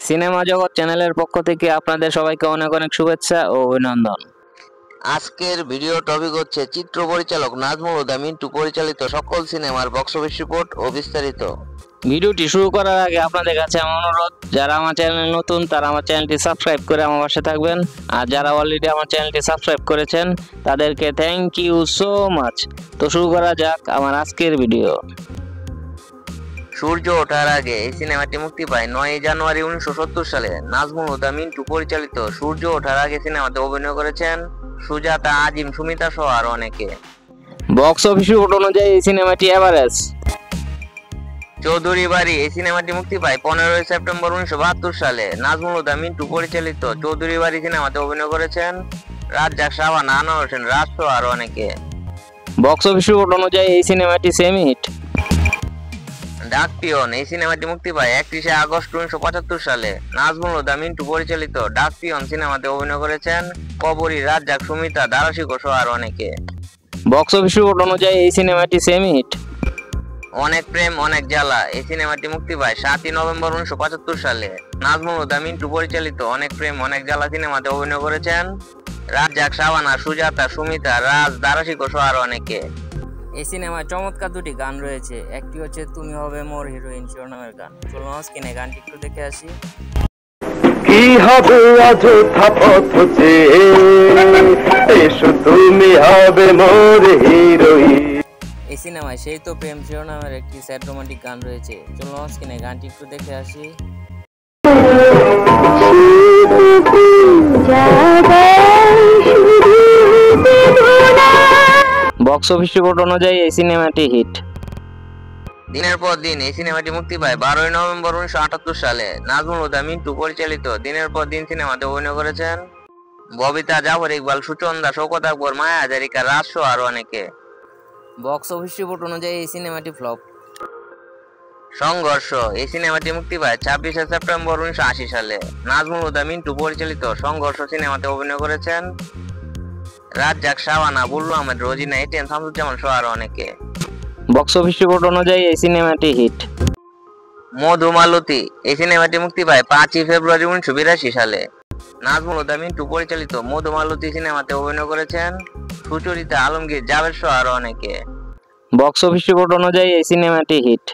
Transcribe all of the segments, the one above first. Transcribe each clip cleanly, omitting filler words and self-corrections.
Cinema জগৎ চ্যানেলের পক্ষ থেকে আপনাদের সবাইকে অনেক অনেক শুভেচ্ছা ও অভিনন্দন। আজকের ভিডিও টপিক হচ্ছে চিত্র পরিচালক নাজমুল হুদা মিন্টু পরিচালিত সকল সিনেমার বক্স অফিস রিপোর্ট ও বিস্তারিত। ভিডিওটি শুরু করার আগে আপনাদের কাছে আমার অনুরোধ, যারা আমার চ্যানেলে নতুন তারা আমার চ্যানেলটি সাবস্ক্রাইব করে আমার পাশে থাকবেন, আর যারা অলরেডি আমার চ্যানেলটি সাবস্ক্রাইব করেছেন তাদেরকে থ্যাংক ইউ সো মাচ। তো শুরু করা যাক আমার আজকের ভিডিও। সূর্য ওঠার আগে এই সিনেমাটি মুক্তি পায় 9 জানুয়ারি 1970 সালে। নাজমুল হুদা মিন্টু পরিচালিত সূর্য ওঠার আগে সিনেমাতে অভিনয় করেছেন সুজাতা, আজিম, সুমিতা সহ আরো অনেকে। বক্স অফিস রিপোর্ট অনুযায়ী এই সিনেমাটি এভারেজ। চৌধুরী বাড়ি এই সিনেমাটি মুক্তি পায় 15 সেপ্টেম্বর 1972 সালে। নাজমুল হুদা মিন্টু পরিচালিত চৌধুরী বাড়ি সিনেমাতে অভিনয় করেছেন রাজ্জাক, শাবানা, আনোয়ার হোসেন, রাজ সহ আরো অনেকে। বক্স অফিস রিপোর্ট অনুযায়ী এই সিনেমাটি সেমি হিট। ডাক পিয়ন এই সিনেমাটি মুক্তি পায় 31 আগস্ট 1975 সালে। নাজমুল হুদা মিন্টু পরিচালিত ডাক পিয়ন সিনেমাতে অভিনয় করেছেন কবরী, রাজ্জাক, সুমিতা, দারাশিকো সহ আরো অনেকে। বক্স অফিস রিপোর্ট অনুযায়ী এই সিনেমাটি সেমি হিট। অনেক প্রেম অনেক জ্বালা এই সিনেমাটি মুক্তি পায় 7 নভেম্বর 1975 সালে। নাজমুল হুদা মিন্টু পরিচালিত অনেক প্রেম অনেক জ্বালা সিনেমাতে অভিনয় করেছেন রাজ্জাক, শাবানা, সুজাতা, সুমিতা, রাজ, দারাশিকো সহ আরো অনেকে। এই সিনেমায় চমৎকার দুটি গান রয়েছে, একটি হচ্ছে তুমি হবে মোর হিরোইন শিরোনামের গান। চলুন স্ক্রিনে গানটি একটু দেখে আসি। কি হবে অযথা পথ চেয়ে, এসো তুমি হবে মোর হিরোইন। এই সিনেমায় সেই তো প্রেম শিরোনামের একটি স্যাড রোমান্টিক গান রয়েছে। চলুন স্ক্রিনে গানটি একটু দেখে আসি। বক্স অফিস রিপোর্ট অনুযায়ী এই সিনেমাটি হিট। দিনের পর দিন এই সিনেমাটি মুক্তি পায় 12 নভেম্বর 1978 সালে। নাজমুল হুদা মিন্টু পরিচালিত দিনের পর দিন সিনেমাতে অভিনয় করেছেন ববিতা, জাফর ইকবাল, সুচন্দা, শওকত আকবর, মায়া হাজারিকা, রাজ সহ আরো অনেকে। বক্স অফিস রিপোর্ট অনুযায়ী এই সিনেমাটি ফ্লপ। সংঘর্ষ এই সিনেমাটি মুক্তি পায় 26 সেপ্টেম্বর 1980 সালে। নাজমুল হুদা মিন্টু পরিচালিত সংঘর্ষ সিনেমাতে অভিনয় করেছেন রাজ্জাক, শাবানা, বুল্লু আহমেদ, রোজিনা, এটিএন, শামসুজ্জামান সহ আরো অনেকে। বক্স অফিস রিপোর্ট অনুযায়ী এই সিনেমাটি হিট। মধুমালতী এই সিনেমাটি মুক্তি পায় 5 ফেব্রুয়ারি 1982 সালে। নাজমুল হুদা মিন্টু পরিচালিত মধুমালতী সিনেমাতে অভিনয় করেছেন সুচরিতা, আলমগীর, জাভেদ সহ আরো অনেকে। বক্স অফিস রিপোর্ট অনুযায়ী এই সিনেমাটি হিট।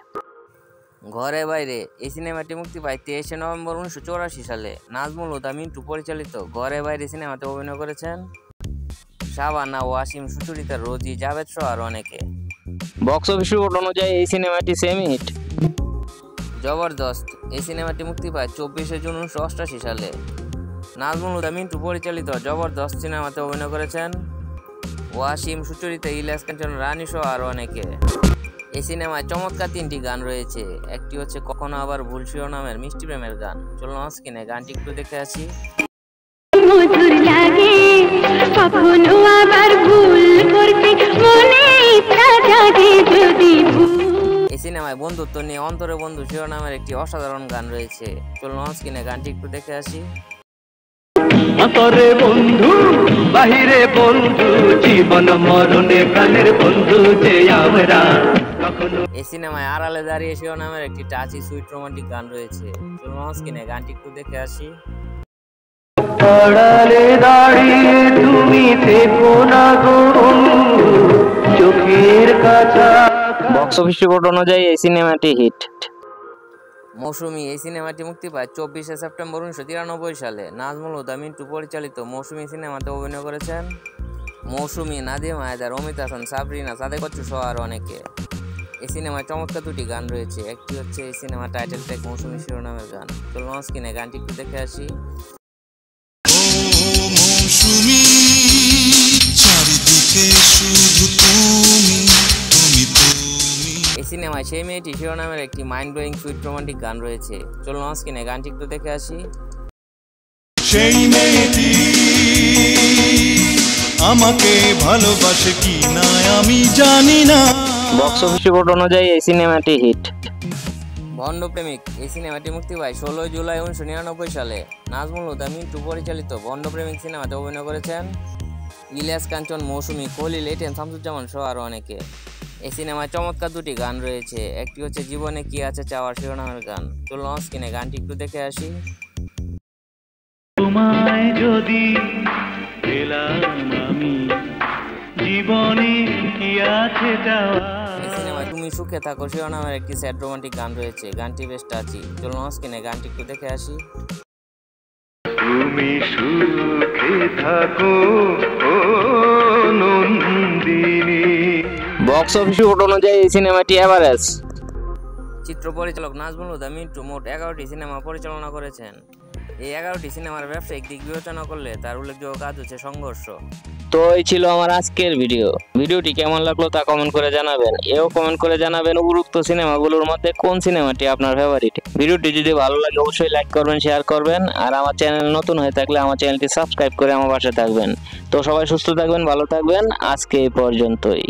ঘরে বাইরে এই সিনেমাটি মুক্তি পায় 23 নভেম্বর 1984 সালে। নাজমুল হুদা মিন্টু পরিচালিত ঘরে বাইরে সিনেমাতে অভিনয় করেছেন শাবানা, ওয়াসিম, সুচরিতা, রোজি, জাভেদ সহ আরো অনেকে। বক্স অফিস রিপোর্ট অনুযায়ী এই সিনেমাটি সেমি হিট। জবরদস্ত এই সিনেমাটি মুক্তি পায় 24 জুন 1988 সালে। নাজমুল হুদা মিন্টু পরিচালিত জবরদস্ত সিনেমাতে অভিনয় করেছেন ওয়াসিম, সুচরিতা, ইলিয়াস কাঞ্চন, রানী সহ আরো অনেকে। এই সিনেমায় চমৎকার 3টি গান রয়েছে, একটি হচ্ছে কখনো আবার ভুল শিরোনামের মিষ্টি প্রেমের গান। চলুন স্ক্রিনে গানটি একটু দেখে আসি। মধুর লাগে কখনো আবার ভুল করতে মনে ইচ্ছা জাগে যদি এই সিনেমায় বন্ধুত্ব নিয়ে অন্তরে বন্ধু শিরোনামের একটি অসাধারণ গান রয়েছে। চলুন স্ক্রিনে গানটি একটু দেখে আসি। অন্তরে বন্ধু বাহিরে বন্ধু, জীবন মরণে প্রাণের বন্ধু যে আমরা। এই সিনেমায় আড়ালে দাঁড়িয়ে শিরোনামের একটি টাচি সুইট রোমান্টিক গান রয়েছে। চলুন স্ক্রিনে গানটি একটু দেখে আসি। আড়ালে দাঁড়িয়ে তুমি থেকো না গো বন্ধু, চোখের কাছা। বক্স অফিস রিপোর্ট অনুযায়ী এই সিনেমাটি হিট। মৌসুমী এই সিনেমাটি মুক্তি পায় 24 সেপ্টেম্বর 1993 সালে। নাজমুল হুদা মিন্টু পরিচালিত মৌসুমী সিনেমাতে অভিনয় করেছেন মৌসুমী, নাদিম হায়দার, অমিত হাসান, সাবরিনা, সাদেক বচ্চু সহ আরো অনেকে। এই সিনেমায় চমৎকার 2টি গান রয়েছে, একটি হচ্ছে এই সিনেমা টাইটেল ট্র্যাক মৌসুমী শিরোনামের গান। চলুন স্ক্রিনে গানটি একটু দেখে আসি। মৌসুমী চারিদিকে শুধু তুমি তুমি তুমি। এই সিনেমায় সেই মেয়েটি শিরোনামের একটি মাইন্ড ব্লোয়িং সুইট রোমান্টিক গান রয়েছে। চলুন স্ক্রিনে গানটি একটু দেখে আসি। সেই মেয়েটি আমাকে ভালোবাসে কি না আমি জানি না। বক্স অফিস রিপোর্ট অনুযায়ী এই সিনেমাটি হিট। ভণ্ড প্রেমিক এই সিনেমাটি মুক্তি পায় 16 জুলাই 1999 সালে। নাজমুল হুদা মিন্টু পরিচালিত ভণ্ড প্রেমিক সিনেমাতে অভিনয় করেছেন ইলিয়াস কাঞ্চন, মৌসুমী, খলিল, এটিএন, শামসুজ্জামান সহ আরো অনেকে। এই সিনেমায় চমৎকার দুটি গান রয়েছে, একটি হচ্ছে জীবনে কি আছে চাওয়ার শিরোনামের গান। চলুন স্ক্রিনে গানটি একটু দেখে আসি। তোমায় যদি পেলাম আমি, জীবনে কি আছে চাওয়া। এই সিনেমায় তুমি সুখে থাকো শিরোনামের একটি স্যাড রোমান্টিক গান রয়েছে, গানটি বেশ টাচি। চলুন স্ক্রিনে গানটি একটু দেখে আসি। তুমি সুখে থাকো ও নন্দিনী। বক্স অফিস রিপোর্ট অনুযায়ী এই সিনেমাটি এভারেজ। চিত্র পরিচালক নাজমুল হুদা মিন্টু মোট 11টি সিনেমা পরিচালনা করেছেন। এই 11টি সিনেমার ব্যবসায়িক দিক বিবেচনা করলে তার উল্লেখযোগ্য কাজ হচ্ছে সংঘর্ষ। তো এই ছিল আমার আজকের ভিডিওটি কেমন লাগলো তা কমেন্ট করে জানাবেন। এও কমেন্ট করে জানাবেন উপরোক্ত সিনেমাগুলোর মধ্যে কোন সিনেমাটি আপনার ফেভারিট। ভিডিওটি যদি ভালো লাগে অবশ্যই লাইক করবেন, শেয়ার করবেন, আর আমার চ্যানেল নতুন হয়ে থাকলে আমার চ্যানেলটি সাবস্ক্রাইব করে আমার পাশে থাকবেন। তো সবাই সুস্থ থাকবেন, ভালো থাকবেন, আজকে এই পর্যন্তই।